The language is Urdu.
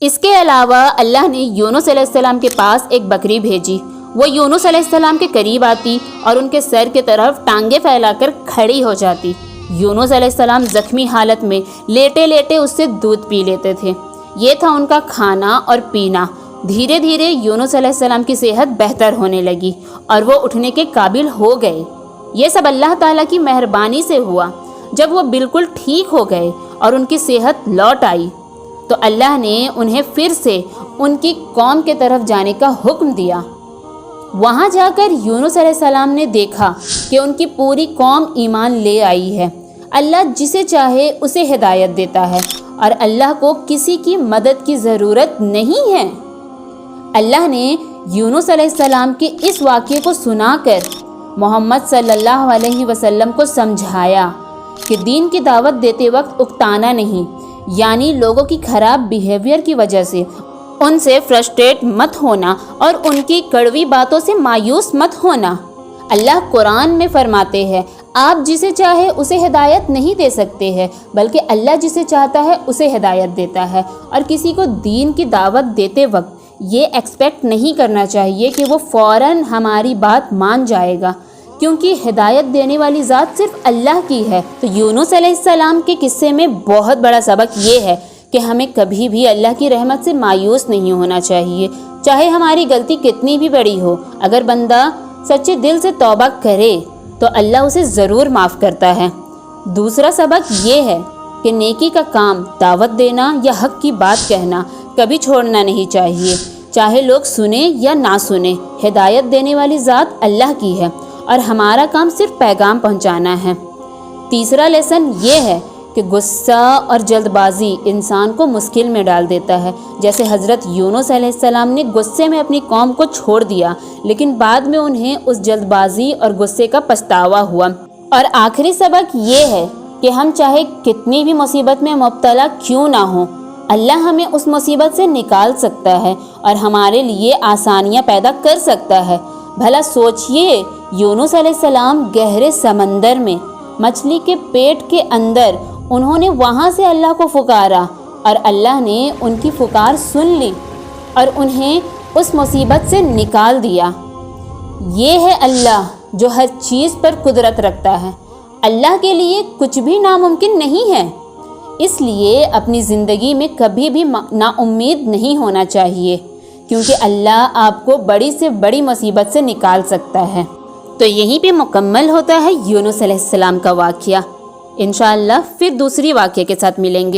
اس کے علاوہ اللہ نے یونس علیہ السلام کے پاس ایک بکری بھیجی۔ وہ یونس علیہ السلام کے قریب آتی اور ان کے سر کی طرف ٹانگیں پھیلا کر کھڑی ہو جاتی۔ یونس علیہ السلام زخمی حالت میں لیٹے لیٹے اس سے دودھ پی لیتے تھے۔ یہ تھا ان کا کھانا اور پینا۔ دھیرے دھیرے یونس علیہ السلام کی صحت بہتر ہونے لگی اور وہ اٹھنے کے قابل ہو گئے۔ یہ سب اللہ تعالیٰ کی مہربانی سے ہوا۔ جب وہ بالکل ٹھیک ہو گئے اور ان کی صحت لوٹ آئی تو اللہ نے انہیں پھر سے ان کی قوم کے طرف جانے کا حکم دیا۔ وہاں جا کر یونس علیہ السلام نے دیکھا کہ ان کی پوری قوم ایمان لے آئی ہے۔ اللہ جسے چاہے اسے ہدایت دیتا ہے اور اللہ کو کسی کی مدد کی ضرورت نہیں ہے۔ اللہ نے یونس علیہ السلام کے اس واقعے کو سنا کر محمد صلی اللہ علیہ وسلم کو سمجھایا کہ دین کی دعوت دیتے وقت اکتانا نہیں، یعنی لوگوں کی خراب بیہیویئر کی وجہ سے ان سے فرسٹریٹ مت ہونا اور ان کی کڑوی باتوں سے مایوس مت ہونا۔ اللہ قرآن میں فرماتے ہیں آپ جسے چاہے اسے ہدایت نہیں دے سکتے ہیں، بلکہ اللہ جسے چاہتا ہے اسے ہدایت دیتا ہے، اور کسی کو دین کی دعوت دیتے وقت یہ ایکسپیکٹ نہیں کرنا چاہیے کہ وہ فوراً ہماری بات مان جائے گا، کیونکہ ہدایت دینے والی ذات صرف اللہ کی ہے۔ تو یونس علیہ السلام کے قصے میں بہت بڑا سبق یہ ہے کہ ہمیں کبھی بھی اللہ کی رحمت سے مایوس نہیں ہونا چاہیے، چاہے ہماری غلطی کتنی بھی بڑی ہو۔ اگر بندہ سچے دل سے توبہ کرے تو اللہ اسے ضرور معاف کرتا ہے۔ دوسرا سبق یہ ہے کہ نیکی کا کام، دعوت دینا یا حق کی بات کہنا کبھی چھوڑنا نہیں چاہیے، چاہے لوگ سنیں یا نہ سنیں۔ ہدایت دینے والی ذات اللہ کی ہے اور ہمارا کام صرف پیغام پہنچانا ہے۔ تیسرا لیسن یہ ہے کہ غصہ اور جلد بازی انسان کو مشکل میں ڈال دیتا ہے، جیسے حضرت یونس علیہ السلام نے غصے میں اپنی قوم کو چھوڑ دیا، لیکن بعد میں انہیں اس جلد بازی اور غصے کا پچھتاوا ہوا۔ اور آخری سبق یہ ہے کہ ہم چاہے کتنی بھی مصیبت میں مبتلا کیوں نہ ہوں، اللہ ہمیں اس مصیبت سے نکال سکتا ہے اور ہمارے لیے آسانیاں پیدا کر سکتا ہے۔ بھلا سوچئے، یونس علیہ السلام گہرے سمندر میں مچھلی کے پیٹ کے اندر، انہوں نے وہاں سے اللہ کو پکارا اور اللہ نے ان کی پکار سن لی اور انہیں اس مصیبت سے نکال دیا۔ یہ ہے اللہ جو ہر چیز پر قدرت رکھتا ہے۔ اللہ کے لیے کچھ بھی ناممکن نہیں ہے، اس لیے اپنی زندگی میں کبھی بھی نا امید نہیں ہونا چاہیے، کیونکہ اللہ آپ کو بڑی سے بڑی مصیبت سے نکال سکتا ہے۔ تو یہیں پہ مکمل ہوتا ہے یونس علیہ السلام کا واقعہ۔ انشاءاللہ پھر دوسری واقعے کے ساتھ ملیں گے۔